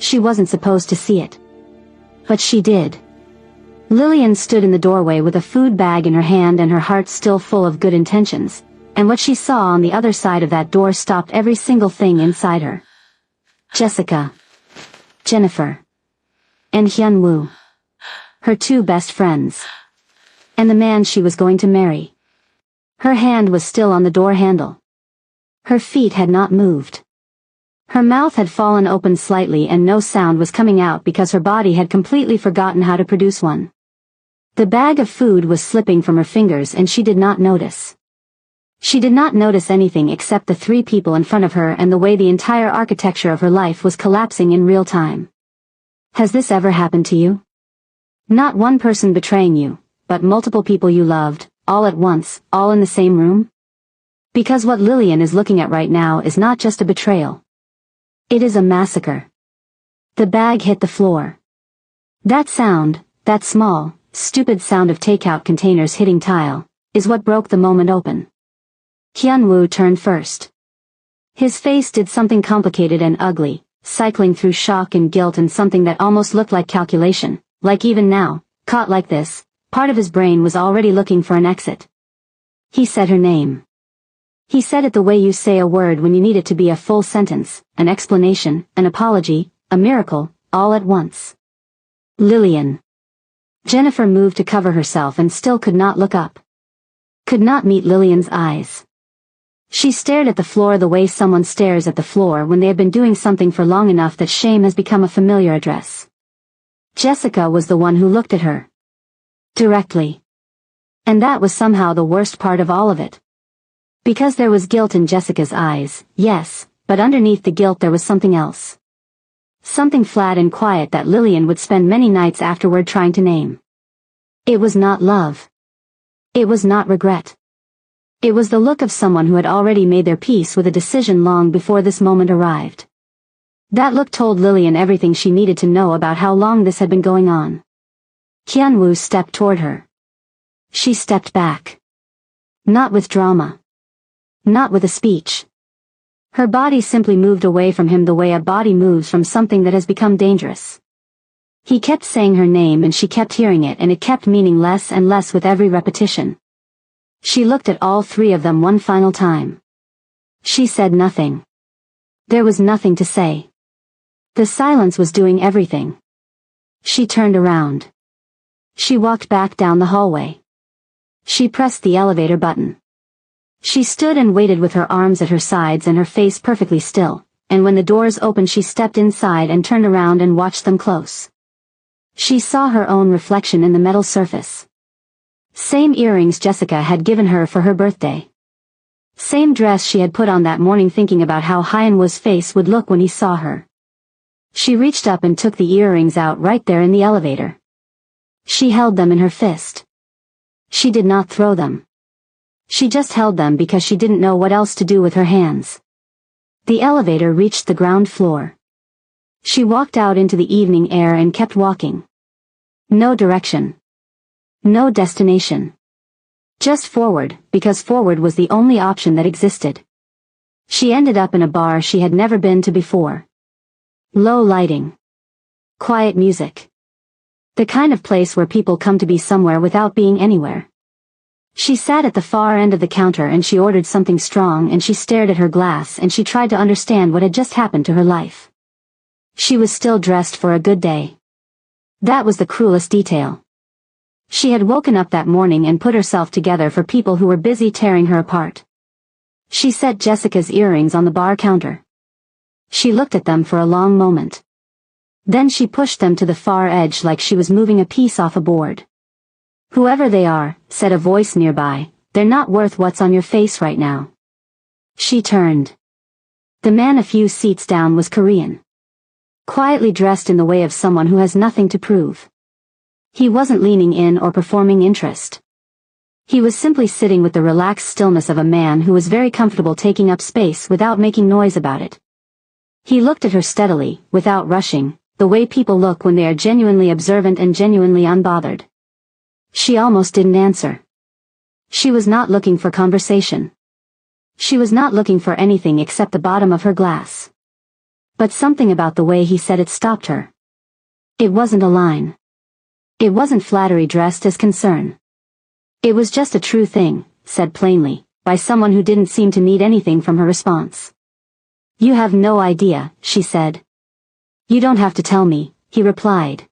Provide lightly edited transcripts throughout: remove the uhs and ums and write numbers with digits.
she wasn't supposed to see it. But she did. Lillian stood in the doorway with a food bag in her hand and her heart still full of good intentions, and what she saw on the other side of that door stopped every single thing inside her. Jessica, Jennifer, and Hyun-woo. Her two best friends. And the man she was going to marry. Her hand was still on the door handle. Her feet had not moved. Her mouth had fallen open slightly and no sound was coming out because her body had completely forgotten how to produce one. The bag of food was slipping from her fingers and she did not notice. She did not notice anything except the three people in front of her and the way the entire architecture of her life was collapsing in real time. Has this ever happened to you? Not one person betraying you, but multiple people you loved, all at once, all in the same room? Because what Lillian is looking at right now is not just a betrayal. It is a massacre. The bag hit the floor. That sound, that small, stupid sound of takeout containers hitting tile, is what broke the moment open. Hyun-woo turned first. His face did something complicated and ugly, cycling through shock and guilt and something that almost looked like calculation, like even now, caught like this, part of his brain was already looking for an exit. He said her name. He said it the way you say a word when you need it to be a full sentence, an explanation, an apology, a miracle, all at once. Lillian. Jennifer moved to cover herself and still could not look up. Could not meet Lillian's eyes. She stared at the floor the way someone stares at the floor when they have been doing something for long enough that shame has become a familiar address. Jessica was the one who looked at her. Directly. And that was somehow the worst part of all of it. Because there was guilt in Jessica's eyes, yes, but underneath the guilt there was something else. Something flat and quiet that Lillian would spend many nights afterward trying to name. It was not love. It was not regret. It was the look of someone who had already made their peace with a decision long before this moment arrived. That look told Lillian everything she needed to know about how long this had been going on. Hyun-woo stepped toward her. She stepped back. Not with drama. Not with a speech. Her body simply moved away from him the way a body moves from something that has become dangerous. He kept saying her name and she kept hearing it and it kept meaning less and less with every repetition. She looked at all three of them one final time. She said nothing. There was nothing to say. The silence was doing everything. She turned around. She walked back down the hallway. She pressed the elevator button. She stood and waited with her arms at her sides and her face perfectly still, and when the doors opened she stepped inside and turned around and watched them close. She saw her own reflection in the metal surface. Same earrings Jessica had given her for her birthday. Same dress she had put on that morning thinking about how Hyun-woo's face would look when he saw her. She reached up and took the earrings out right there in the elevator. She held them in her fist. She did not throw them. She just held them because she didn't know what else to do with her hands. The elevator reached the ground floor. She walked out into the evening air and kept walking. No direction. No destination. Just forward, because forward was the only option that existed. She ended up in a bar she had never been to before. Low lighting. Quiet music. The kind of place where people come to be somewhere without being anywhere. She sat at the far end of the counter and she ordered something strong and she stared at her glass and she tried to understand what had just happened to her life. She was still dressed for a good day. That was the cruelest detail. She had woken up that morning and put herself together for people who were busy tearing her apart. She set Jessica's earrings on the bar counter. She looked at them for a long moment. Then she pushed them to the far edge like she was moving a piece off a board. Whoever they are, said a voice nearby, they're not worth what's on your face right now. She turned. The man a few seats down was Korean. Quietly dressed in the way of someone who has nothing to prove. He wasn't leaning in or performing interest. He was simply sitting with the relaxed stillness of a man who was very comfortable taking up space without making noise about it. He looked at her steadily, without rushing, the way people look when they are genuinely observant and genuinely unbothered. She almost didn't answer. She was not looking for conversation. She was not looking for anything except the bottom of her glass. But something about the way he said it stopped her. It wasn't a line. It wasn't flattery dressed as concern. It was just a true thing, said plainly, by someone who didn't seem to need anything from her response. You have no idea, she said. You don't have to tell me, he replied.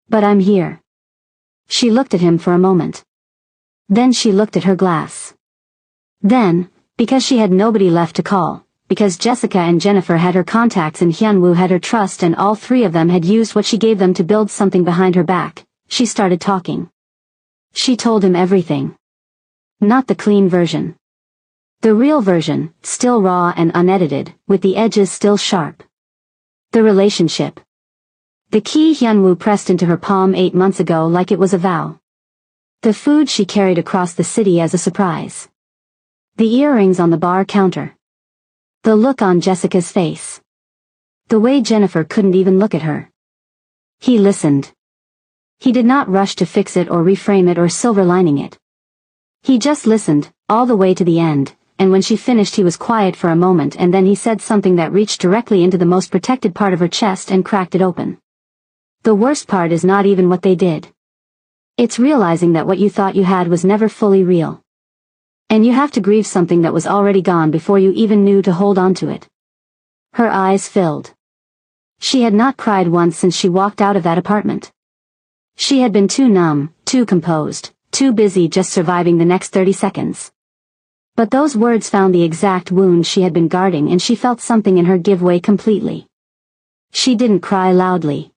But I'm here. She looked at him for a moment. Then she looked at her glass. Then, because she had nobody left to call, because Jessica and Jennifer had her contacts and Hyunwoo had her trust and all three of them had used what she gave them to build something behind her back, she started talking. She told him everything. Not the clean version. The real version, still raw and unedited, with the edges still sharp. The relationship. The key Hyunwoo pressed into her palm 8 months ago like it was a vow. The food she carried across the city as a surprise. The earrings on the bar counter. The look on Jessica's face. The way Jennifer couldn't even look at her. He listened. He did not rush to fix it or reframe it or silver lining it. He just listened, all the way to the end, and when she finished he was quiet for a moment and then he said something that reached directly into the most protected part of her chest and cracked it open. The worst part is not even what they did. It's realizing that what you thought you had was never fully real. And you have to grieve something that was already gone before you even knew to hold on to it. Her eyes filled. She had not cried once since she walked out of that apartment. She had been too numb, too composed, too busy just surviving the next 30 seconds. But those words found the exact wound she had been guarding and she felt something in her give way completely. She didn't cry loudly.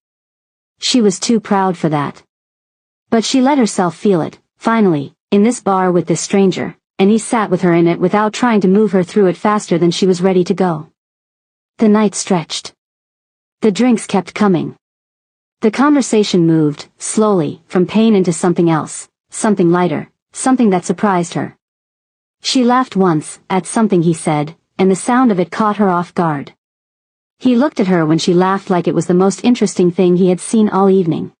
She was too proud for that. But she let herself feel it, finally, in this bar with this stranger, and he sat with her in it without trying to move her through it faster than she was ready to go. The night stretched. The drinks kept coming. The conversation moved, slowly, from pain into something else, something lighter, something that surprised her. She laughed once, at something he said, and the sound of it caught her off guard. He looked at her when she laughed like it was the most interesting thing he had seen all evening.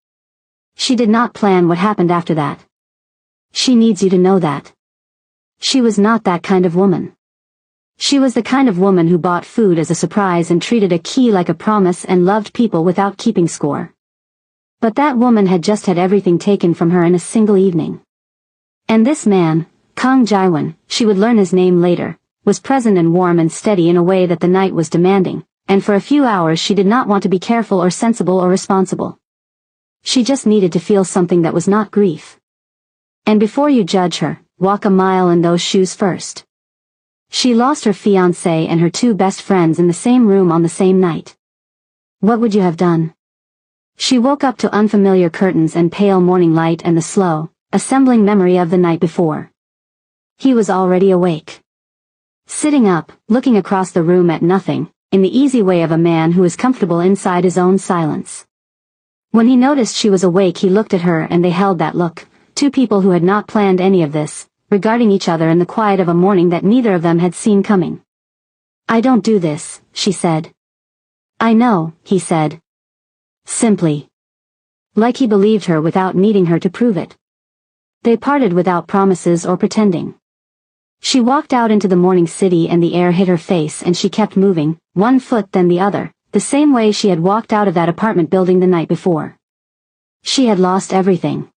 She did not plan what happened after that. She needs you to know that. She was not that kind of woman. She was the kind of woman who bought food as a surprise and treated a key like a promise and loved people without keeping score. But that woman had just had everything taken from her in a single evening. And this man, Kang Jaewon, she would learn his name later, was present and warm and steady in a way that the night was demanding, and for a few hours she did not want to be careful or sensible or responsible. She just needed to feel something that was not grief. And before you judge her, walk a mile in those shoes first. She lost her fiancé and her 2 best friends in the same room on the same night. What would you have done? She woke up to unfamiliar curtains and pale morning light and the slow, assembling memory of the night before. He was already awake. Sitting up, looking across the room at nothing, in the easy way of a man who is comfortable inside his own silence. When he noticed she was awake he looked at her and they held that look, 2 people who had not planned any of this, regarding each other in the quiet of a morning that neither of them had seen coming. I don't do this, she said. I know, he said. Simply. Like he believed her without needing her to prove it. They parted without promises or pretending. She walked out into the morning city and the air hit her face and she kept moving, one foot then the other, the same way she had walked out of that apartment building the night before. She had lost everything.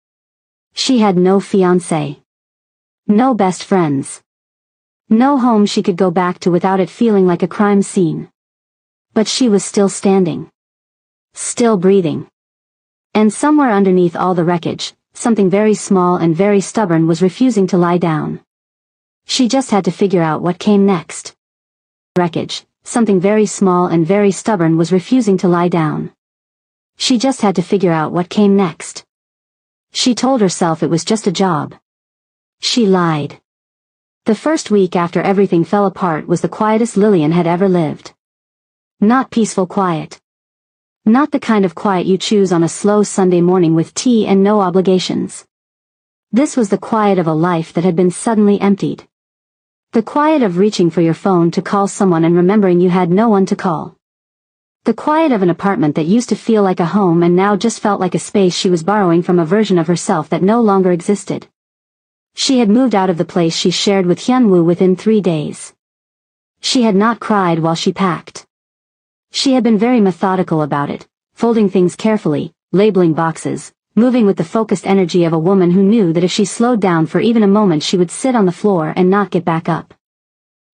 She had no fiancé. No best friends. No home she could go back to without it feeling like a crime scene. But she was still standing. Still breathing. And somewhere underneath all the wreckage, something very small and very stubborn was refusing to lie down. She just had to figure out what came next. Wreckage, something very small and very stubborn was refusing to lie down. She just had to figure out what came next. She told herself it was just a job. She lied. The first week after everything fell apart was the quietest Lillian had ever lived. Not peaceful quiet. Not the kind of quiet you choose on a slow Sunday morning with tea and no obligations. This was the quiet of a life that had been suddenly emptied. The quiet of reaching for your phone to call someone and remembering you had no one to call. The quiet of an apartment that used to feel like a home and now just felt like a space she was borrowing from a version of herself that no longer existed. She had moved out of the place she shared with Hyunwoo within 3 days. She had not cried while she packed. She had been very methodical about it, folding things carefully, labeling boxes, moving with the focused energy of a woman who knew that if she slowed down for even a moment she would sit on the floor and not get back up.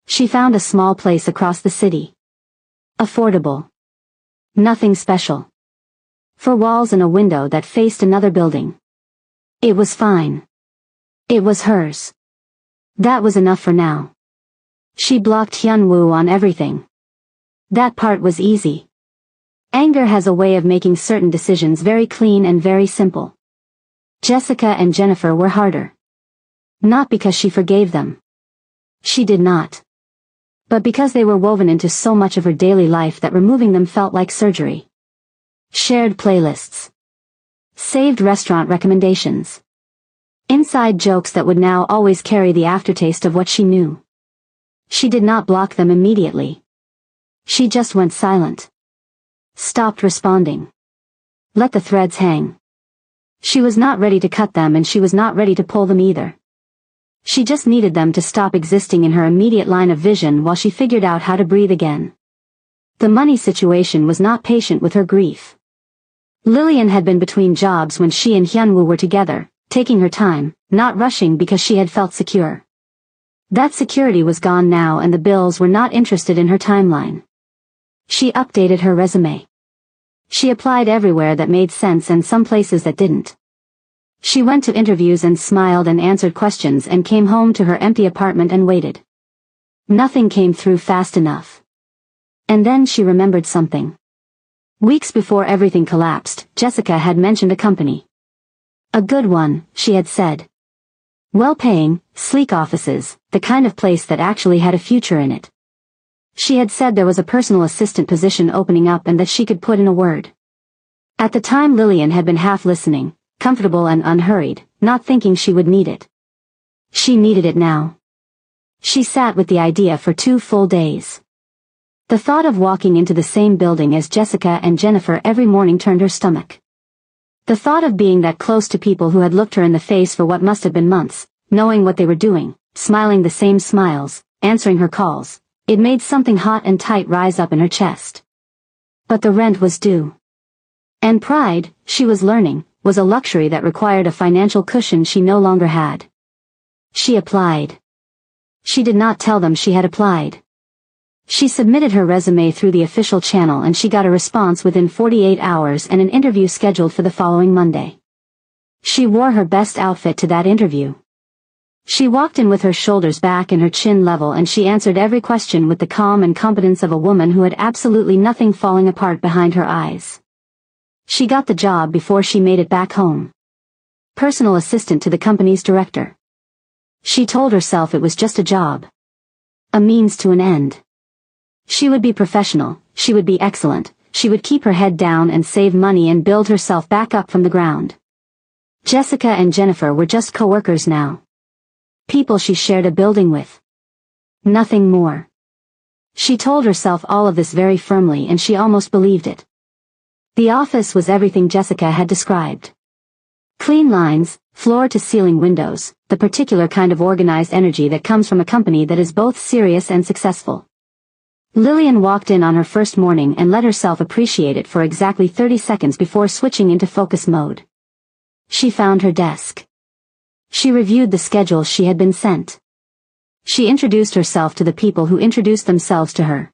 She found a small place across the city. Affordable. Nothing special. 4 walls and a window that faced another building. It was fine. It was hers. That was enough for now. She blocked Hyunwoo on everything. That part was easy. Anger has a way of making certain decisions very clean and very simple. Jessica and Jennifer were harder. Not because she forgave them. She did not. But because they were woven into so much of her daily life that removing them felt like surgery. Shared playlists. Saved restaurant recommendations. Inside jokes that would now always carry the aftertaste of what she knew. She did not block them immediately. She just went silent. Stopped responding. Let the threads hang. She was not ready to cut them and she was not ready to pull them either. She just needed them to stop existing in her immediate line of vision while she figured out how to breathe again. The money situation was not patient with her grief. Lillian had been between jobs when she and Hyunwoo were together, taking her time, not rushing because she had felt secure. That security was gone now and the bills were not interested in her timeline. She updated her resume. She applied everywhere that made sense and some places that didn't. She went to interviews and smiled and answered questions and came home to her empty apartment and waited. Nothing came through fast enough. And then she remembered something. Weeks before everything collapsed, Jessica had mentioned a company. A good one, she had said. Well-paying, sleek offices, the kind of place that actually had a future in it. She had said there was a personal assistant position opening up and that she could put in a word. At the time Lillian had been half listening, comfortable and unhurried, not thinking she would need it. She needed it now. She sat with the idea for 2 full days. The thought of walking into the same building as Jessica and Jennifer every morning turned her stomach. The thought of being that close to people who had looked her in the face for what must have been months, knowing what they were doing, smiling the same smiles, answering her calls, it made something hot and tight rise up in her chest. But the rent was due. And pride, she was learning, was a luxury that required a financial cushion she no longer had. She applied. She did not tell them she had applied. She submitted her resume through the official channel and she got a response within 48 hours and an interview scheduled for the following Monday. She wore her best outfit to that interview. She walked in with her shoulders back and her chin level and she answered every question with the calm and competence of a woman who had absolutely nothing falling apart behind her eyes. She got the job before she made it back home. Personal assistant to the company's director. She told herself it was just a job. A means to an end. She would be professional, she would be excellent, she would keep her head down and save money and build herself back up from the ground. Jessica and Jennifer were just co-workers now. People she shared a building with. Nothing more. She told herself all of this very firmly and she almost believed it. The office was everything Jessica had described. Clean lines, floor-to-ceiling windows, the particular kind of organized energy that comes from a company that is both serious and successful. Lillian walked in on her first morning and let herself appreciate it for exactly 30 seconds before switching into focus mode. She found her desk. She reviewed the schedule she had been sent. She introduced herself to the people who introduced themselves to her.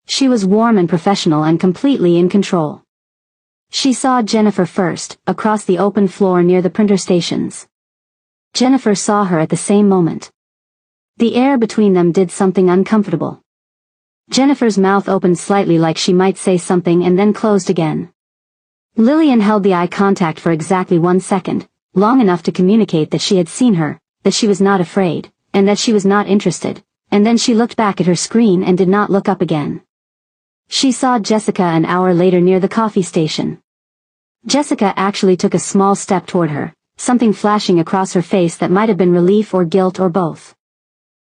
She was warm and professional and completely in control. She saw Jennifer first, across the open floor near the printer stations. Jennifer saw her at the same moment. The air between them did something uncomfortable. Jennifer's mouth opened slightly like she might say something and then closed again. Lillian held the eye contact for exactly 1 second, long enough to communicate that she had seen her, that she was not afraid, and that she was not interested, and then she looked back at her screen and did not look up again. She saw Jessica an hour later near the coffee station. Jessica actually took a small step toward her, something flashing across her face that might have been relief or guilt or both.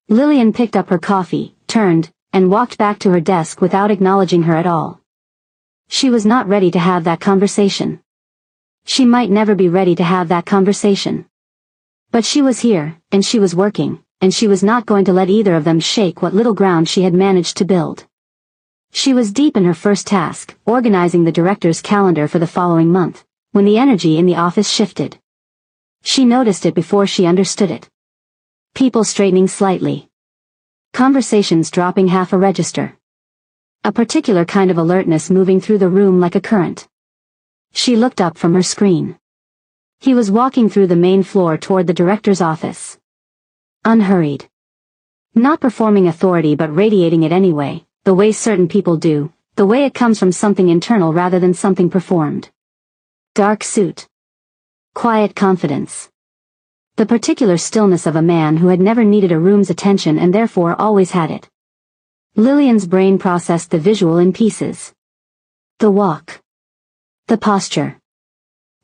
Lillian picked up her coffee, turned, and walked back to her desk without acknowledging her at all. She was not ready to have that conversation. She might never be ready to have that conversation. But she was here, and she was working, and she was not going to let either of them shake what little ground she had managed to build. She was deep in her first task, organizing the director's calendar for the following month, when the energy in the office shifted. She noticed it before she understood it. People straightening slightly. Conversations dropping half a register. A particular kind of alertness moving through the room like a current. She looked up from her screen. He was walking through the main floor toward the director's office. Unhurried. Not performing authority but radiating it anyway, the way certain people do, the way it comes from something internal rather than something performed. Dark suit. Quiet confidence. The particular stillness of a man who had never needed a room's attention and therefore always had it. Lillian's brain processed the visual in pieces. The walk. The posture.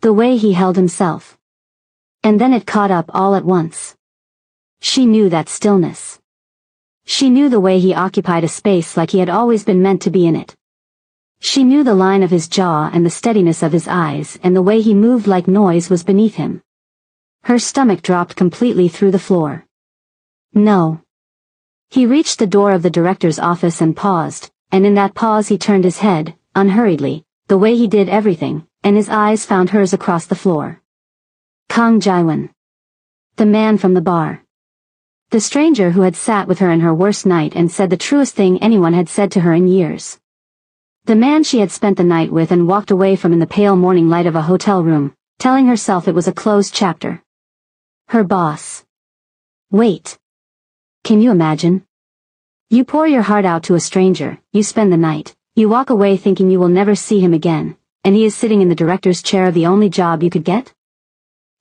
The way he held himself. And then it caught up all at once. She knew that stillness. She knew the way he occupied a space like he had always been meant to be in it. She knew the line of his jaw and the steadiness of his eyes and the way he moved like noise was beneath him. Her stomach dropped completely through the floor. No. He reached the door of the director's office and paused, and in that pause he turned his head, unhurriedly, the way he did everything, and his eyes found hers across the floor. Kang Jaiwan. The man from the bar. The stranger who had sat with her in her worst night and said the truest thing anyone had said to her in years. The man she had spent the night with and walked away from in the pale morning light of a hotel room, telling herself it was a closed chapter. Her boss. Wait. Can you imagine? You pour your heart out to a stranger, you spend the night, you walk away thinking you will never see him again, and he is sitting in the director's chair of the only job you could get?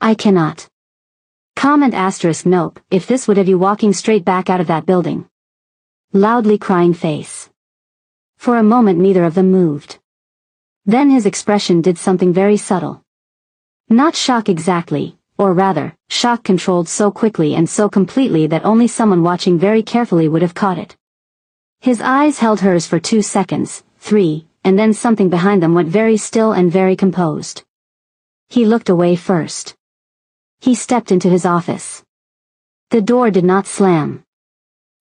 I cannot. Comment asterisk nope, if this would have you walking straight back out of that building. Loudly crying face. For a moment neither of them moved. Then his expression did something very subtle. Not shock exactly, or rather, shock controlled so quickly and so completely that only someone watching very carefully would have caught it. His eyes held hers for 2 seconds, 3, and then something behind them went very still and very composed. He looked away first. He stepped into his office. The door did not slam.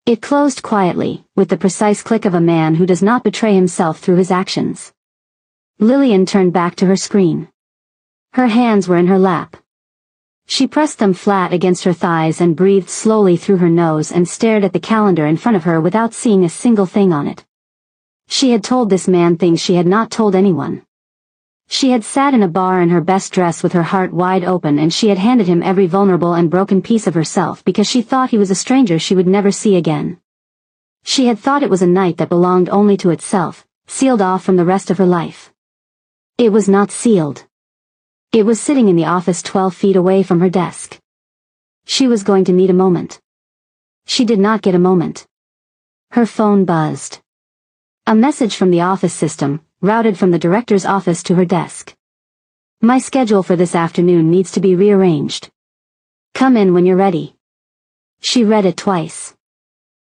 It closed quietly, with the precise click of a man who does not betray himself through his actions. Lillian turned back to her screen. Her hands were in her lap. She pressed them flat against her thighs and breathed slowly through her nose and stared at the calendar in front of her without seeing a single thing on it. She had told this man things she had not told anyone. She had sat in a bar in her best dress with her heart wide open and she had handed him every vulnerable and broken piece of herself because she thought he was a stranger she would never see again. She had thought it was a night that belonged only to itself, sealed off from the rest of her life. It was not sealed. It was sitting in the office 12 feet away from her desk. She was going to need a moment. She did not get a moment. Her phone buzzed. A message from the office system, routed from the director's office to her desk. My schedule for this afternoon needs to be rearranged. Come in when you're ready. She read it twice.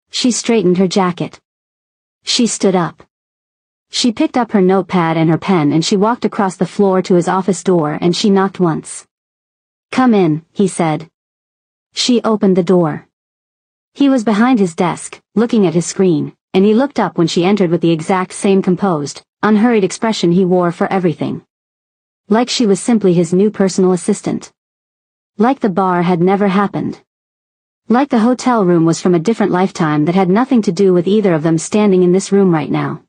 She straightened her jacket. She stood up. She picked up her notepad and her pen and she walked across the floor to his office door and she knocked once. Come in, he said. She opened the door. He was behind his desk, looking at his screen, and he looked up when she entered with the exact same composed, unhurried expression he wore for everything. Like she was simply his new personal assistant. Like the bar had never happened. Like the hotel room was from a different lifetime that had nothing to do with either of them standing in this room right now.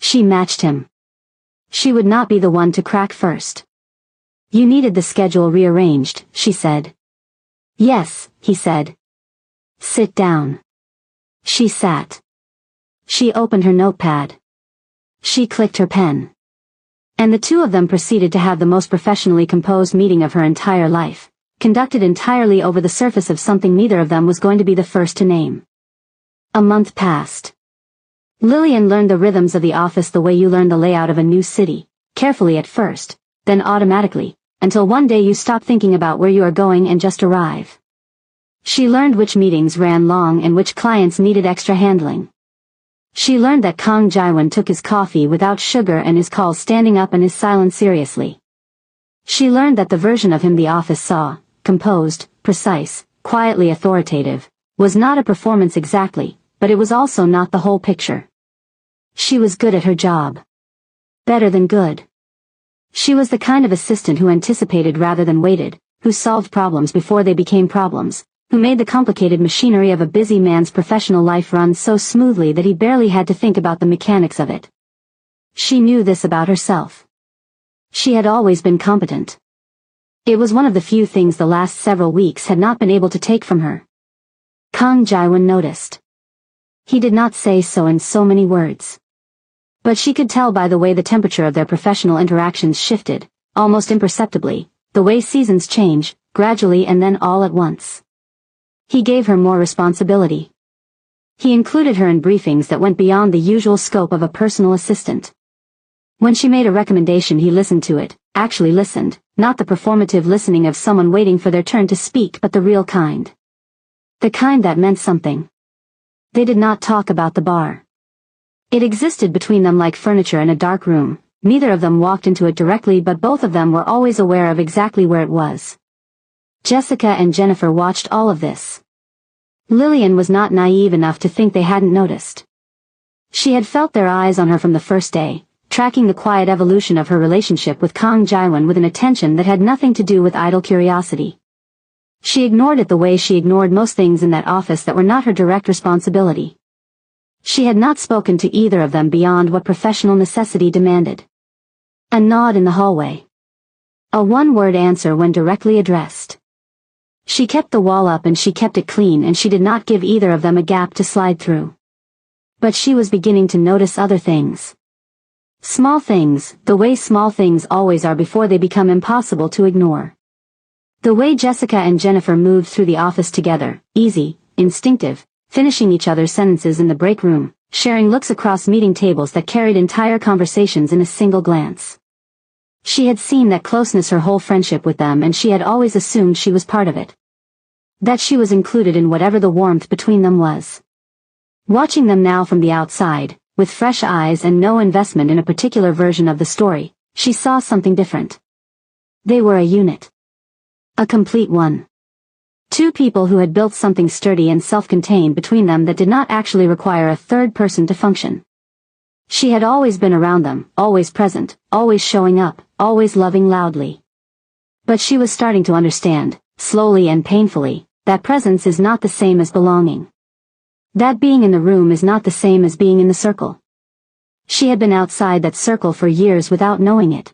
She matched him. She would not be the one to crack first. You needed the schedule rearranged, she said. Yes, he said. Sit down. She sat. She opened her notepad. She clicked her pen. And the two of them proceeded to have the most professionally composed meeting of her entire life, conducted entirely over the surface of something neither of them was going to be the first to name. A month passed. Lillian learned the rhythms of the office the way you learn the layout of a new city, carefully at first, then automatically, until one day you stop thinking about where you are going and just arrive. She learned which meetings ran long and which clients needed extra handling. She learned that Kang Jaiwan took his coffee without sugar and his calls standing up and his silence seriously. She learned that the version of him the office saw, composed, precise, quietly authoritative, was not a performance exactly, but it was also not the whole picture. She was good at her job. Better than good. She was the kind of assistant who anticipated rather than waited, who solved problems before they became problems, who made the complicated machinery of a busy man's professional life run so smoothly that he barely had to think about the mechanics of it. She knew this about herself. She had always been competent. It was one of the few things the last several weeks had not been able to take from her. Kang Jae-won noticed. He did not say so in so many words. But she could tell by the way the temperature of their professional interactions shifted, almost imperceptibly, the way seasons change, gradually and then all at once. He gave her more responsibility. He included her in briefings that went beyond the usual scope of a personal assistant. When she made a recommendation, he listened to it, actually listened, not the performative listening of someone waiting for their turn to speak, but the real kind. The kind that meant something. They did not talk about the bar. It existed between them like furniture in a dark room. Neither of them walked into it directly, but both of them were always aware of exactly where it was. Jessica and Jennifer watched all of this. Lillian was not naive enough to think they hadn't noticed. She had felt their eyes on her from the first day, tracking the quiet evolution of her relationship with Kang Jae-won with an attention that had nothing to do with idle curiosity. She ignored it the way she ignored most things in that office that were not her direct responsibility. She had not spoken to either of them beyond what professional necessity demanded. A nod in the hallway. A one-word answer when directly addressed. She kept the wall up and she kept it clean, and she did not give either of them a gap to slide through. But she was beginning to notice other things. Small things, the way small things always are before they become impossible to ignore. The way Jessica and Jennifer moved through the office together, easy, instinctive, finishing each other's sentences in the break room, sharing looks across meeting tables that carried entire conversations in a single glance. She had seen that closeness her whole friendship with them, and she had always assumed she was part of it. That she was included in whatever the warmth between them was. Watching them now from the outside, with fresh eyes and no investment in a particular version of the story, she saw something different. They were a unit. A complete one. Two people who had built something sturdy and self-contained between them that did not actually require a third person to function. She had always been around them, always present, always showing up, always loving loudly. But she was starting to understand, slowly and painfully, that presence is not the same as belonging. That being in the room is not the same as being in the circle. She had been outside that circle for years without knowing it.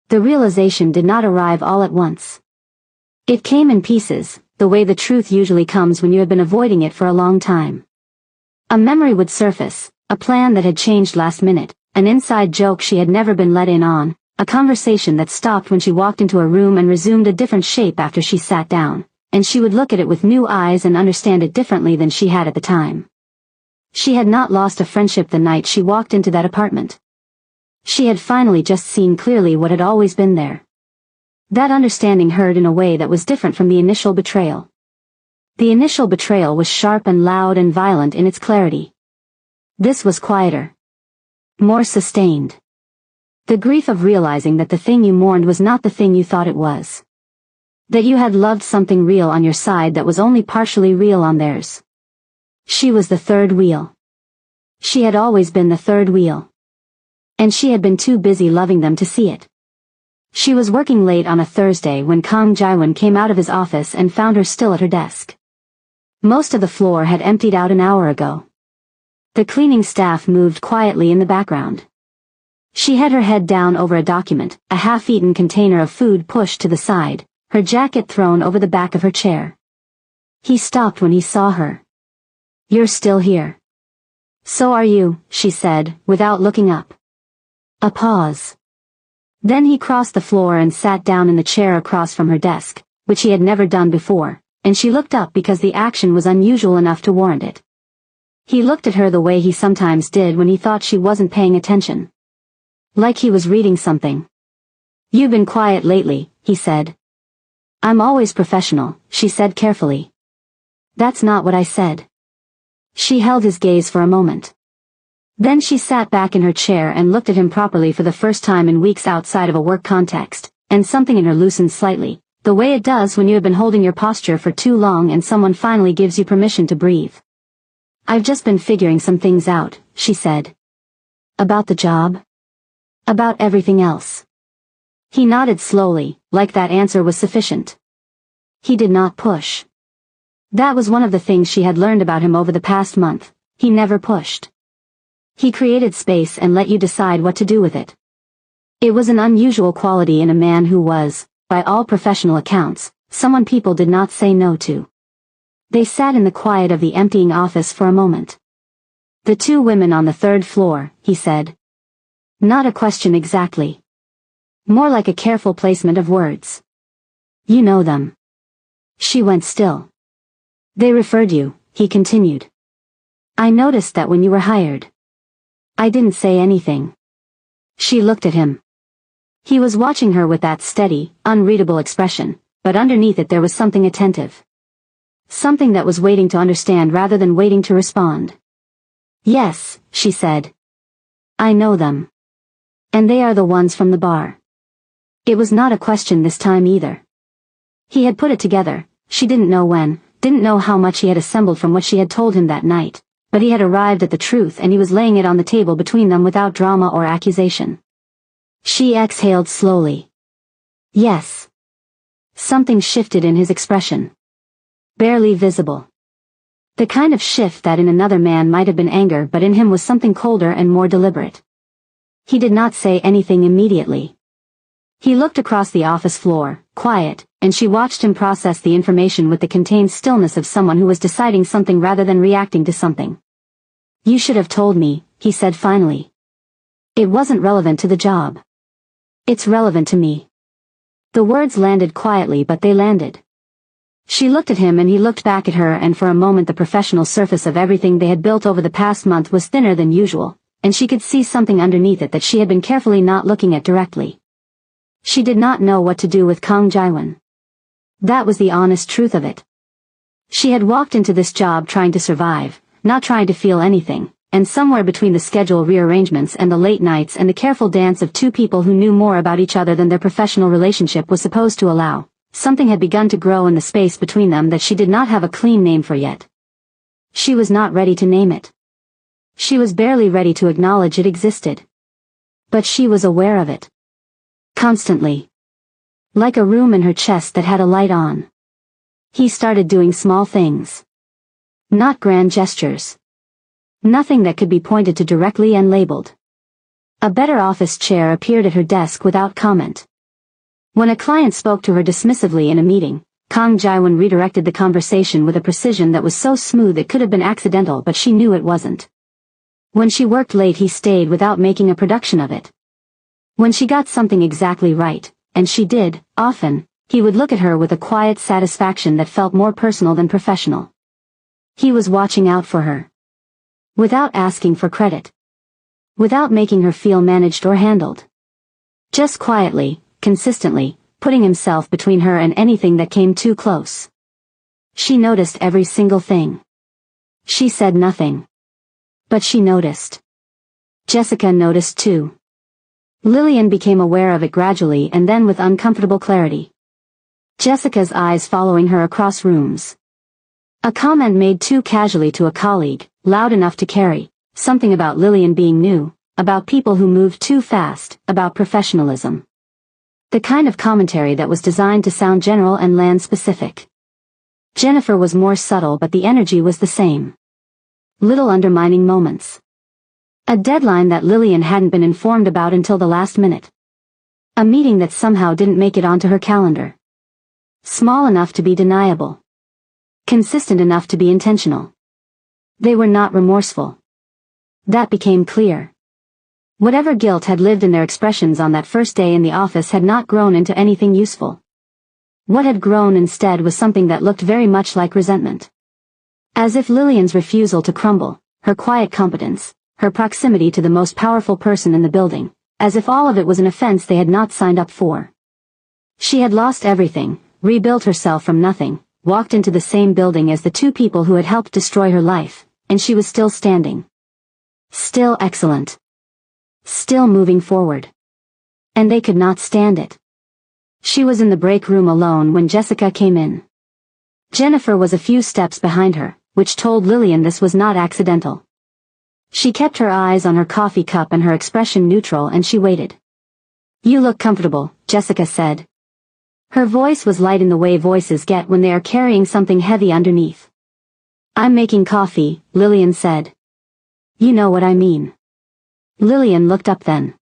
The realization did not arrive all at once. It came in pieces, the way the truth usually comes when you have been avoiding it for a long time. A memory would surface, a plan that had changed last minute, an inside joke she had never been let in on, a conversation that stopped when she walked into a room and resumed a different shape after she sat down, and she would look at it with new eyes and understand it differently than she had at the time. She had not lost a friendship the night she walked into that apartment. She had finally just seen clearly what had always been there. That understanding hurt in a way that was different from the initial betrayal. The initial betrayal was sharp and loud and violent in its clarity. This was quieter. More sustained. The grief of realizing that the thing you mourned was not the thing you thought it was. That you had loved something real on your side that was only partially real on theirs. She was the third wheel. She had always been the third wheel. And she had been too busy loving them to see it. She was working late on a Thursday when Kang Jae-won came out of his office and found her still at her desk. Most of the floor had emptied out an hour ago. The cleaning staff moved quietly in the background. She had her head down over a document, a half-eaten container of food pushed to the side, her jacket thrown over the back of her chair. He stopped when he saw her. "You're still here." "So are you," she said, without looking up. A pause. Then he crossed the floor and sat down in the chair across from her desk, which he had never done before, and she looked up because the action was unusual enough to warrant it. He looked at her the way he sometimes did when he thought she wasn't paying attention. Like he was reading something. "You've been quiet lately," he said. "I'm always professional," she said carefully. "That's not what I said." She held his gaze for a moment. Then she sat back in her chair and looked at him properly for the first time in weeks outside of a work context, and something in her loosened slightly, the way it does when you have been holding your posture for too long and someone finally gives you permission to breathe. "I've just been figuring some things out," she said. About the job? About everything else. He nodded slowly, like that answer was sufficient. He did not push. That was one of the things she had learned about him over the past month. He never pushed. He created space and let you decide what to do with it. It was an unusual quality in a man who was, by all professional accounts, someone people did not say no to. They sat in the quiet of the emptying office for a moment. The two women on the third floor, he said. Not a question exactly. More like a careful placement of words. You know them. She went still. They referred you, he continued. I noticed that when you were hired. I didn't say anything. She looked at him. He was watching her with that steady, unreadable expression, but underneath it there was something attentive. Something that was waiting to understand rather than waiting to respond. Yes, she said. I know them. And they are the ones from the bar. It was not a question this time either. He had put it together, she didn't know when, didn't know how much he had assembled from what she had told him that night, but he had arrived at the truth and he was laying it on the table between them without drama or accusation. She exhaled slowly. Yes. Something shifted in his expression. Barely visible. The kind of shift that in another man might have been anger, but in him was something colder and more deliberate. He did not say anything immediately. He looked across the office floor, quiet, and she watched him process the information with the contained stillness of someone who was deciding something rather than reacting to something. You should have told me, he said finally. It wasn't relevant to the job. It's relevant to me. The words landed quietly, but they landed. She looked at him and he looked back at her, and for a moment the professional surface of everything they had built over the past month was thinner than usual, and she could see something underneath it that she had been carefully not looking at directly. She did not know what to do with Kang Jaiwan. That was the honest truth of it. She had walked into this job trying to survive, not trying to feel anything, and somewhere between the schedule rearrangements and the late nights and the careful dance of two people who knew more about each other than their professional relationship was supposed to allow, something had begun to grow in the space between them that she did not have a clean name for yet. She was not ready to name it. She was barely ready to acknowledge it existed. But she was aware of it. Constantly. Like a room in her chest that had a light on. He started doing small things. Not grand gestures. Nothing that could be pointed to directly and labeled. A better office chair appeared at her desk without comment. When a client spoke to her dismissively in a meeting, Kang Jaiwan redirected the conversation with a precision that was so smooth it could have been accidental, but she knew it wasn't. When she worked late he stayed without making a production of it. When she got something exactly right, and she did, often, he would look at her with a quiet satisfaction that felt more personal than professional. He was watching out for her. Without asking for credit. Without making her feel managed or handled. Just quietly, consistently, putting himself between her and anything that came too close. She noticed every single thing. She said nothing. But she noticed. Jessica noticed too. Lillian became aware of it gradually and then with uncomfortable clarity. Jessica's eyes following her across rooms. A comment made too casually to a colleague, loud enough to carry, something about Lillian being new, about people who moved too fast, about professionalism. The kind of commentary that was designed to sound general and land specific. Jennifer was more subtle, but the energy was the same. Little undermining moments. A deadline that Lillian hadn't been informed about until the last minute. A meeting that somehow didn't make it onto her calendar. Small enough to be deniable. Consistent enough to be intentional. They were not remorseful. That became clear. Whatever guilt had lived in their expressions on that first day in the office had not grown into anything useful. What had grown instead was something that looked very much like resentment. As if Lillian's refusal to crumble, her quiet competence, her proximity to the most powerful person in the building, as if all of it was an offense they had not signed up for. She had lost everything, rebuilt herself from nothing, walked into the same building as the two people who had helped destroy her life, and she was still standing. Still excellent. Still moving forward. And they could not stand it. She was in the break room alone when Jessica came in. Jennifer was a few steps behind her, which told Lillian this was not accidental. She kept her eyes on her coffee cup and her expression neutral, and she waited. "You look comfortable," Jessica said. Her voice was light in the way voices get when they are carrying something heavy underneath. "I'm making coffee," Lillian said. "You know what I mean." Lillian looked up then.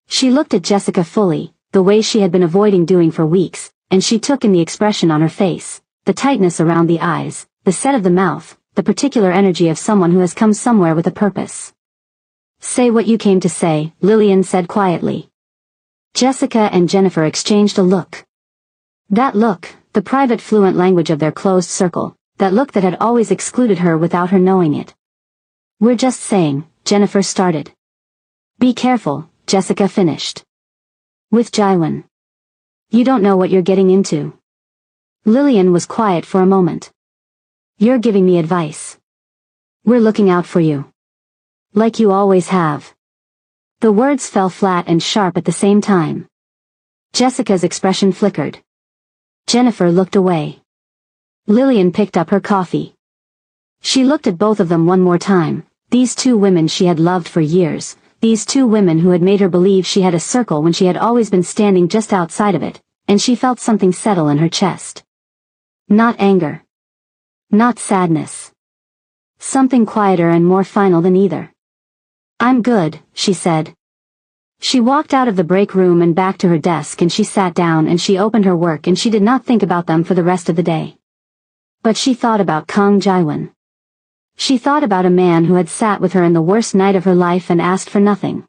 She looked at Jessica fully, the way she had been avoiding doing for weeks, and she took in the expression on her face, the tightness around the eyes, the set of the mouth, the particular energy of someone who has come somewhere with a purpose. "Say what you came to say," Lillian said quietly. Jessica and Jennifer exchanged a look. That look, the private fluent language of their closed circle, that look that had always excluded her without her knowing it. "We're just saying," Jennifer started. "Be careful," Jessica finished. "With Jaiwan. You don't know what you're getting into." Lillian was quiet for a moment. "You're giving me advice. We're looking out for you. Like you always have." The words fell flat and sharp at the same time. Jessica's expression flickered. Jennifer looked away. Lillian picked up her coffee. She looked at both of them one more time, these two women she had loved for years, these two women who had made her believe she had a circle when she had always been standing just outside of it, and she felt something settle in her chest. Not anger. Not sadness. Something quieter and more final than either. "I'm good," she said. She walked out of the break room and back to her desk, and she sat down and she opened her work, and she did not think about them for the rest of the day. But she thought about Kang Jaiwan. She thought about a man who had sat with her in the worst night of her life and asked for nothing.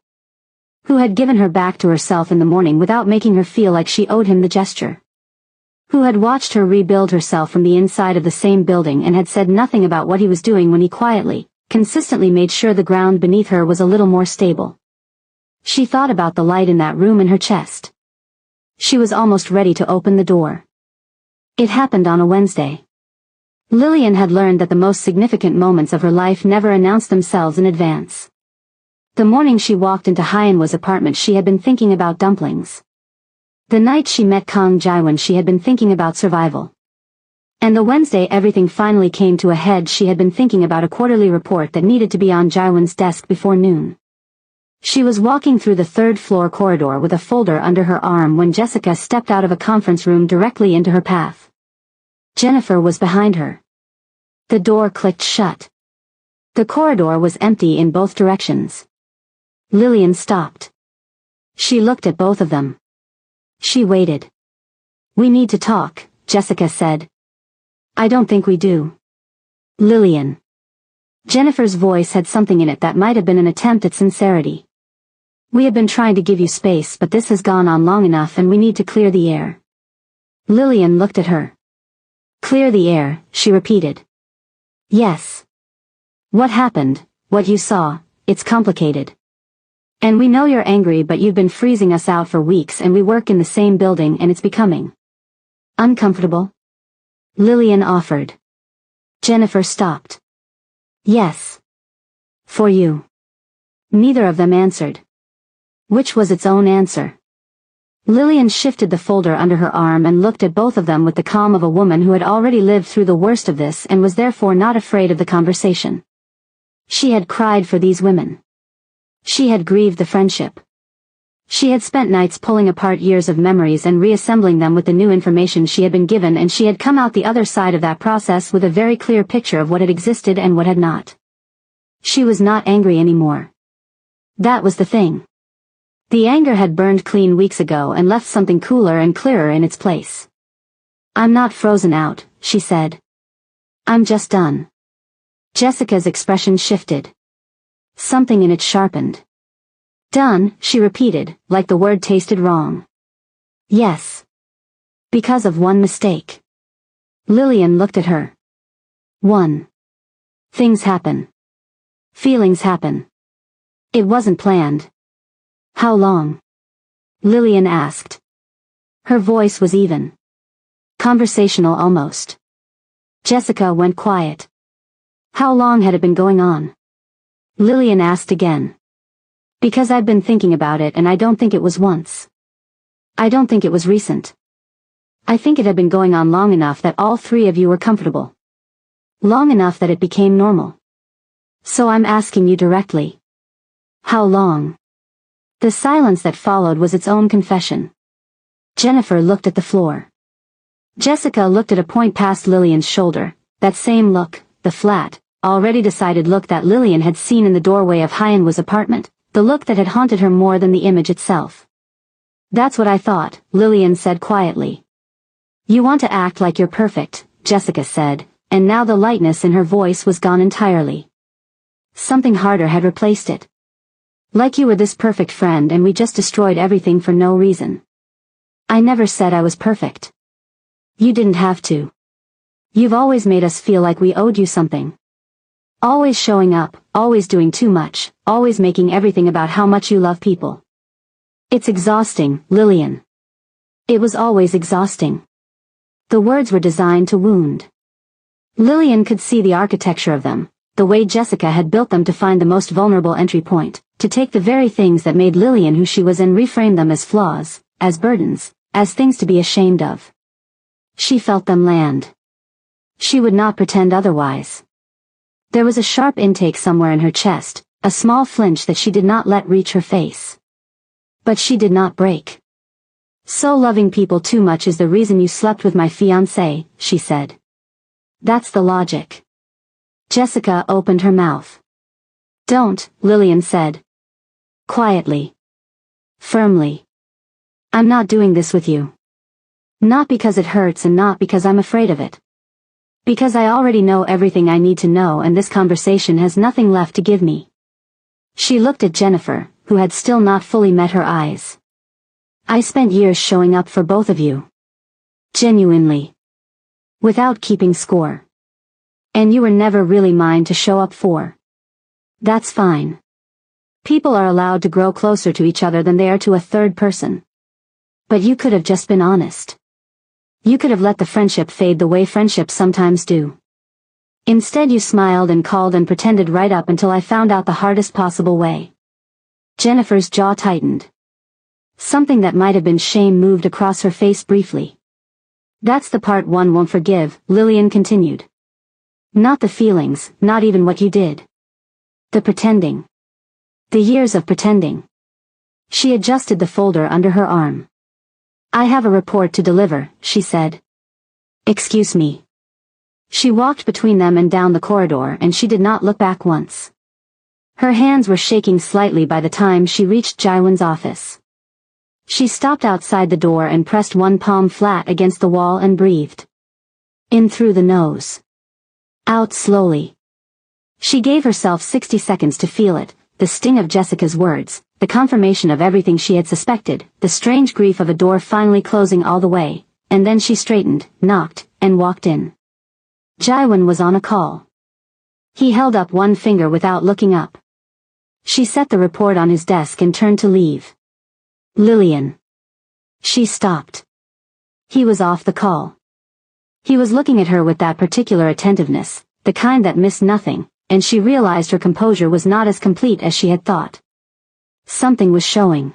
Who had given her back to herself in the morning without making her feel like she owed him the gesture. Who had watched her rebuild herself from the inside of the same building and had said nothing about what he was doing when he quietly, consistently made sure the ground beneath her was a little more stable. She thought about the light in that room in her chest. She was almost ready to open the door. It happened on a Wednesday. Lillian had learned that the most significant moments of her life never announced themselves in advance. The morning she walked into Hyenwa's apartment, she had been thinking about dumplings. The night she met Kang Jaiwan, she had been thinking about survival. And the Wednesday everything finally came to a head, she had been thinking about a quarterly report that needed to be on Jaiwan's desk before noon. She was walking through the third-floor corridor with a folder under her arm when Jessica stepped out of a conference room directly into her path. Jennifer was behind her. The door clicked shut. The corridor was empty in both directions. Lillian stopped. She looked at both of them. She waited. "We need to talk," Jessica said. "I don't think we do." Lillian. Jennifer's voice had something in it that might have been an attempt at sincerity. "We have been trying to give you space, but this has gone on long enough and we need to clear the air." Lillian looked at her. "Clear the air," she repeated. "Yes. What happened, what you saw, it's complicated. And we know you're angry, but you've been freezing us out for weeks and we work in the same building and it's becoming uncomfortable." Lillian offered. Jennifer stopped. "Yes. For you." Neither of them answered. Which was its own answer. Lillian shifted the folder under her arm and looked at both of them with the calm of a woman who had already lived through the worst of this and was therefore not afraid of the conversation. She had cried for these women. She had grieved the friendship. She had spent nights pulling apart years of memories and reassembling them with the new information she had been given, and she had come out the other side of that process with a very clear picture of what had existed and what had not. She was not angry anymore. That was the thing. The anger had burned clean weeks ago and left something cooler and clearer in its place. "I'm not frozen out," she said. "I'm just done." Jessica's expression shifted. Something in it sharpened. "Done," she repeated, like the word tasted wrong. "Yes. Because of one mistake." Lillian looked at her. "One. Things happen. Feelings happen. It wasn't planned." "How long?" Lillian asked. Her voice was even. Conversational almost. Jessica went quiet. "How long had it been going on?" Lillian asked again. "Because I've been thinking about it and I don't think it was once. I don't think it was recent. I think it had been going on long enough that all three of you were comfortable. Long enough that it became normal." So I'm asking you directly. How long? The silence that followed was its own confession. Jennifer looked at the floor. Jessica looked at a point past Lillian's shoulder, that same look, the flat, already decided look that Lillian had seen in the doorway of Hyenwa's apartment, the look that had haunted her more than the image itself. That's what I thought, Lillian said quietly. You want to act like you're perfect, Jessica said, and now the lightness in her voice was gone entirely. Something harder had replaced it. Like you were this perfect friend and we just destroyed everything for no reason. I never said I was perfect. You didn't have to. You've always made us feel like we owed you something. Always showing up, always doing too much, always making everything about how much you love people. It's exhausting, Lillian. It was always exhausting. The words were designed to wound. Lillian could see the architecture of them, the way Jessica had built them to find the most vulnerable entry point, to take the very things that made Lillian who she was and reframe them as flaws, as burdens, as things to be ashamed of. She felt them land. She would not pretend otherwise. There was a sharp intake somewhere in her chest, a small flinch that she did not let reach her face. But she did not break. So loving people too much is the reason you slept with my fiancé, she said. That's the logic. Jessica opened her mouth. Don't, Lillian said. Quietly. Firmly. I'm not doing this with you. Not because it hurts and not because I'm afraid of it. Because I already know everything I need to know and this conversation has nothing left to give me. She looked at Jennifer, who had still not fully met her eyes. I spent years showing up for both of you. Genuinely. Without keeping score. And you were never really mine to show up for. That's fine. People are allowed to grow closer to each other than they are to a third person. But you could have just been honest. You could have let the friendship fade the way friendships sometimes do. Instead you smiled and called and pretended right up until I found out the hardest possible way. Jennifer's jaw tightened. Something that might have been shame moved across her face briefly. That's the part one won't forgive, Lillian continued. Not the feelings, not even what you did. The pretending. The years of pretending. She adjusted the folder under her arm. I have a report to deliver, she said. Excuse me. She walked between them and down the corridor and she did not look back once. Her hands were shaking slightly by the time she reached Jaiwan's office. She stopped outside the door and pressed one palm flat against the wall and breathed. In through the nose. Out slowly. She gave herself 60 seconds to feel it, the sting of Jessica's words, the confirmation of everything she had suspected, the strange grief of a door finally closing all the way, and then she straightened, knocked, and walked in. Jaiwan was on a call. He held up one finger without looking up. She set the report on his desk and turned to leave. Lillian. She stopped. He was off the call. He was looking at her with that particular attentiveness, the kind that missed nothing, and she realized her composure was not as complete as she had thought. Something was showing.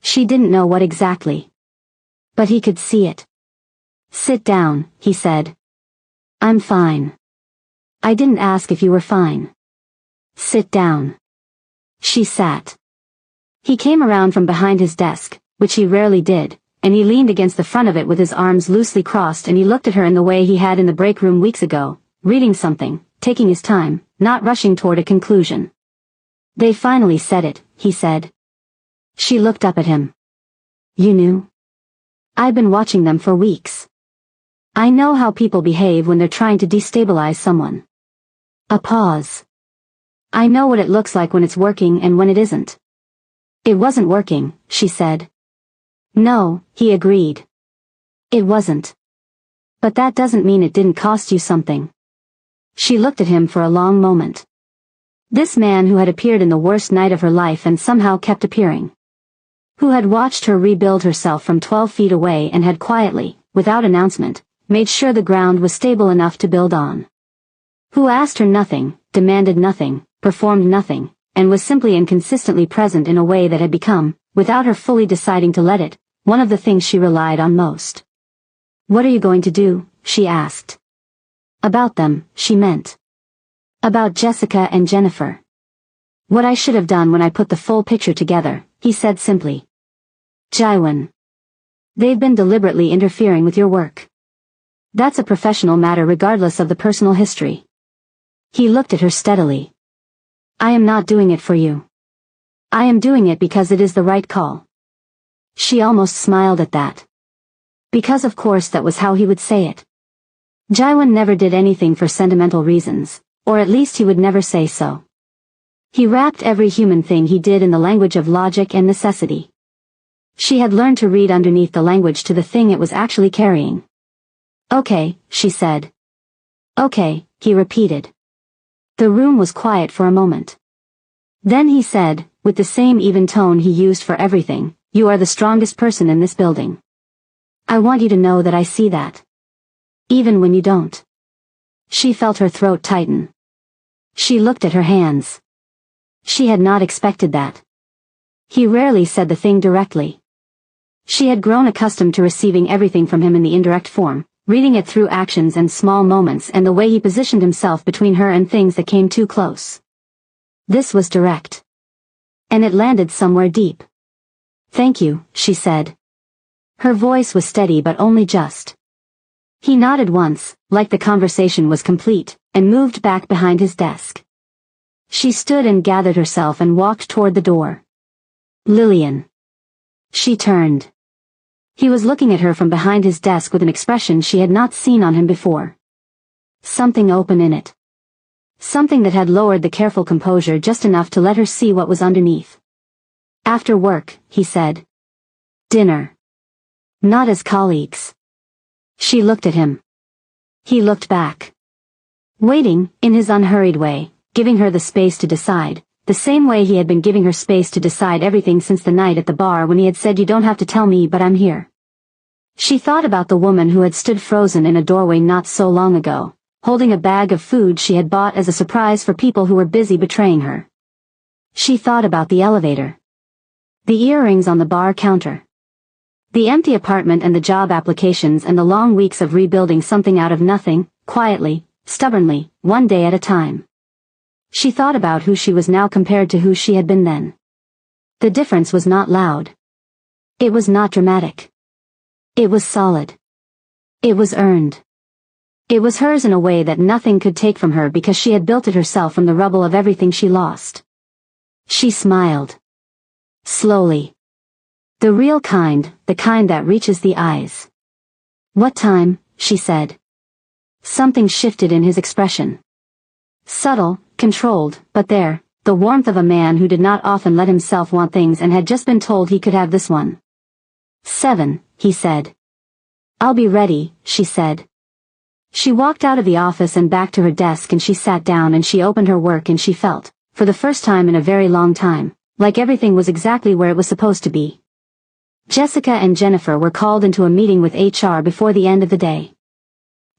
She didn't know what exactly. But he could see it. Sit down, he said. I'm fine. I didn't ask if you were fine. Sit down. She sat. He came around from behind his desk, which he rarely did, and he leaned against the front of it with his arms loosely crossed and he looked at her in the way he had in the break room weeks ago, reading something, taking his time, not rushing toward a conclusion. They finally said it, he said. She looked up at him. You knew? I've been watching them for weeks. I know how people behave when they're trying to destabilize someone. A pause. I know what it looks like when it's working and when it isn't. It wasn't working, she said. No, he agreed. It wasn't. But that doesn't mean it didn't cost you something. She looked at him for a long moment. This man who had appeared in the worst night of her life and somehow kept appearing. Who had watched her rebuild herself from 12 feet away and had quietly, without announcement, made sure the ground was stable enough to build on. Who asked her nothing, demanded nothing, performed nothing, and was simply and consistently present in a way that had become, without her fully deciding to let it, one of the things she relied on most. What are you going to do? She asked. About them, she meant. About Jessica and Jennifer. What I should have done when I put the full picture together, he said simply. Jaiwan. They've been deliberately interfering with your work. That's a professional matter regardless of the personal history. He looked at her steadily. I am not doing it for you. I am doing it because it is the right call. She almost smiled at that. Because of course that was how he would say it. Jaiwan never did anything for sentimental reasons, or at least he would never say so. He wrapped every human thing he did in the language of logic and necessity. She had learned to read underneath the language to the thing it was actually carrying. Okay, she said. Okay, he repeated. The room was quiet for a moment. Then he said, with the same even tone he used for everything, you are the strongest person in this building. I want you to know that I see that. Even when you don't. She felt her throat tighten. She looked at her hands. She had not expected that. He rarely said the thing directly. She had grown accustomed to receiving everything from him in the indirect form, reading it through actions and small moments and the way he positioned himself between her and things that came too close. This was direct. And it landed somewhere deep. Thank you, she said. Her voice was steady but only just. He nodded once, like the conversation was complete, and moved back behind his desk. She stood and gathered herself and walked toward the door. Lillian. She turned. He was looking at her from behind his desk with an expression she had not seen on him before. Something open in it. Something that had lowered the careful composure just enough to let her see what was underneath. After work, he said. Dinner. Not as colleagues. She looked at him. He looked back. Waiting, in his unhurried way, giving her the space to decide, the same way he had been giving her space to decide everything since the night at the bar when he had said you don't have to tell me but I'm here. She thought about the woman who had stood frozen in a doorway not so long ago, holding a bag of food she had bought as a surprise for people who were busy betraying her. She thought about the elevator. The earrings on the bar counter. The empty apartment and the job applications and the long weeks of rebuilding something out of nothing, quietly, stubbornly, one day at a time. She thought about who she was now compared to who she had been then. The difference was not loud. It was not dramatic. It was solid. It was earned. It was hers in a way that nothing could take from her because she had built it herself from the rubble of everything she lost. She smiled. Slowly. The real kind, the kind that reaches the eyes. What time, she said. Something shifted in his expression. Subtle, controlled, but there, the warmth of a man who did not often let himself want things and had just been told he could have this one. 7, he said. I'll be ready, she said. She walked out of the office and back to her desk and she sat down and she opened her work and she felt, for the first time in a very long time, like everything was exactly where it was supposed to be. Jessica and Jennifer were called into a meeting with HR before the end of the day.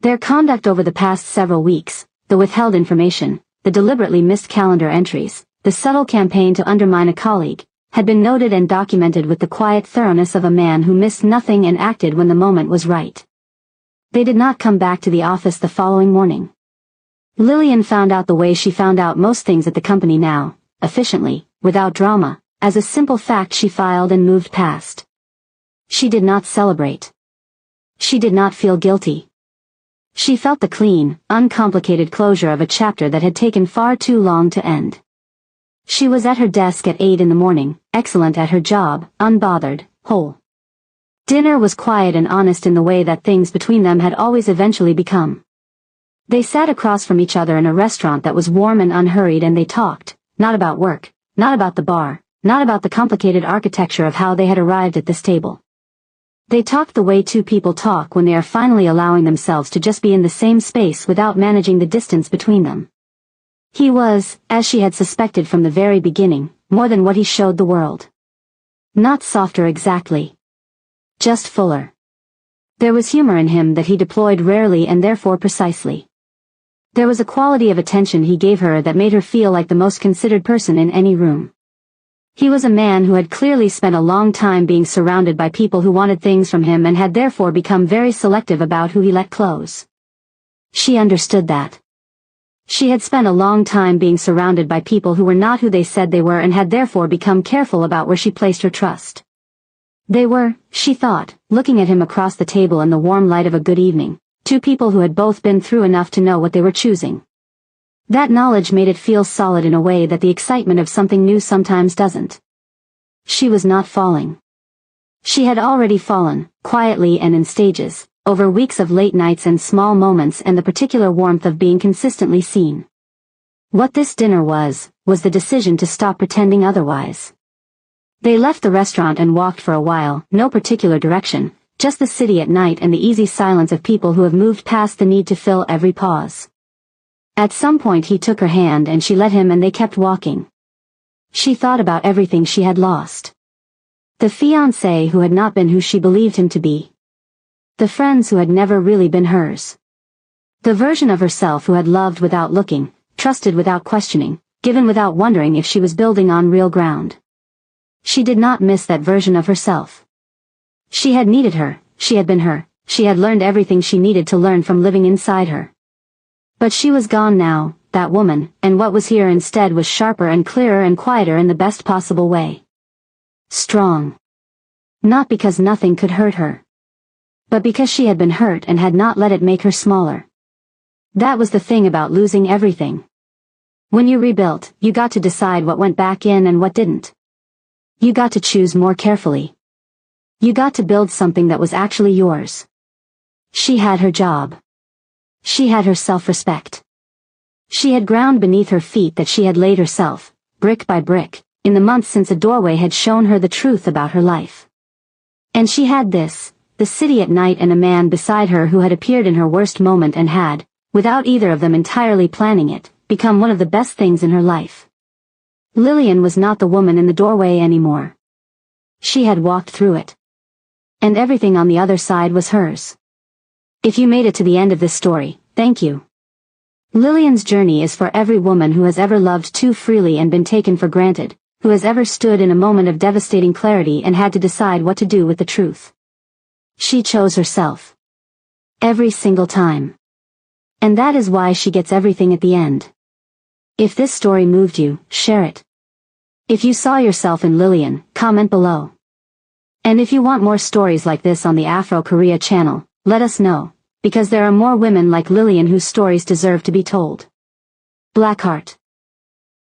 Their conduct over the past several weeks, the withheld information, the deliberately missed calendar entries, the subtle campaign to undermine a colleague, had been noted and documented with the quiet thoroughness of a man who missed nothing and acted when the moment was right. They did not come back to the office the following morning. Lillian found out the way she found out most things at the company now, efficiently, without drama, as a simple fact she filed and moved past. She did not celebrate. She did not feel guilty. She felt the clean, uncomplicated closure of a chapter that had taken far too long to end. She was at her desk at 8 in the morning, excellent at her job, unbothered, whole. Dinner was quiet and honest in the way that things between them had always eventually become. They sat across from each other in a restaurant that was warm and unhurried and they talked, not about work, not about the bar, not about the complicated architecture of how they had arrived at this table. They talked the way two people talk when they are finally allowing themselves to just be in the same space without managing the distance between them. He was, as she had suspected from the very beginning, more than what he showed the world. Not softer exactly. Just fuller. There was humor in him that he deployed rarely and therefore precisely. There was a quality of attention he gave her that made her feel like the most considered person in any room. He was a man who had clearly spent a long time being surrounded by people who wanted things from him and had therefore become very selective about who he let close. She understood that. She had spent a long time being surrounded by people who were not who they said they were and had therefore become careful about where she placed her trust. They were, she thought, looking at him across the table in the warm light of a good evening, two people who had both been through enough to know what they were choosing. That knowledge made it feel solid in a way that the excitement of something new sometimes doesn't. She was not falling. She had already fallen, quietly and in stages, over weeks of late nights and small moments and the particular warmth of being consistently seen. What this dinner was the decision to stop pretending otherwise. They left the restaurant and walked for a while, no particular direction, just the city at night and the easy silence of people who have moved past the need to fill every pause. At some point he took her hand and she let him and they kept walking. She thought about everything she had lost. The fiancé who had not been who she believed him to be. The friends who had never really been hers. The version of herself who had loved without looking, trusted without questioning, given without wondering if she was building on real ground. She did not miss that version of herself. She had needed her, she had been her, she had learned everything she needed to learn from living inside her. But she was gone now, that woman, and what was here instead was sharper and clearer and quieter in the best possible way. Strong. Not because nothing could hurt her. But because she had been hurt and had not let it make her smaller. That was the thing about losing everything. When you rebuilt, you got to decide what went back in and what didn't. You got to choose more carefully. You got to build something that was actually yours. She had her job. She had her self-respect. She had ground beneath her feet that she had laid herself, brick by brick, in the months since a doorway had shown her the truth about her life. And she had this, the city at night and a man beside her who had appeared in her worst moment and had, without either of them entirely planning it, become one of the best things in her life. Lillian was not the woman in the doorway anymore. She had walked through it. And everything on the other side was hers. If you made it to the end of this story, thank you. Lillian's journey is for every woman who has ever loved too freely and been taken for granted, who has ever stood in a moment of devastating clarity and had to decide what to do with the truth. She chose herself. Every single time. And that is why she gets everything at the end. If this story moved you, share it. If you saw yourself in Lillian, comment below. And if you want more stories like this on the Afro Korea channel, let us know, because there are more women like Lillian whose stories deserve to be told. Blackheart.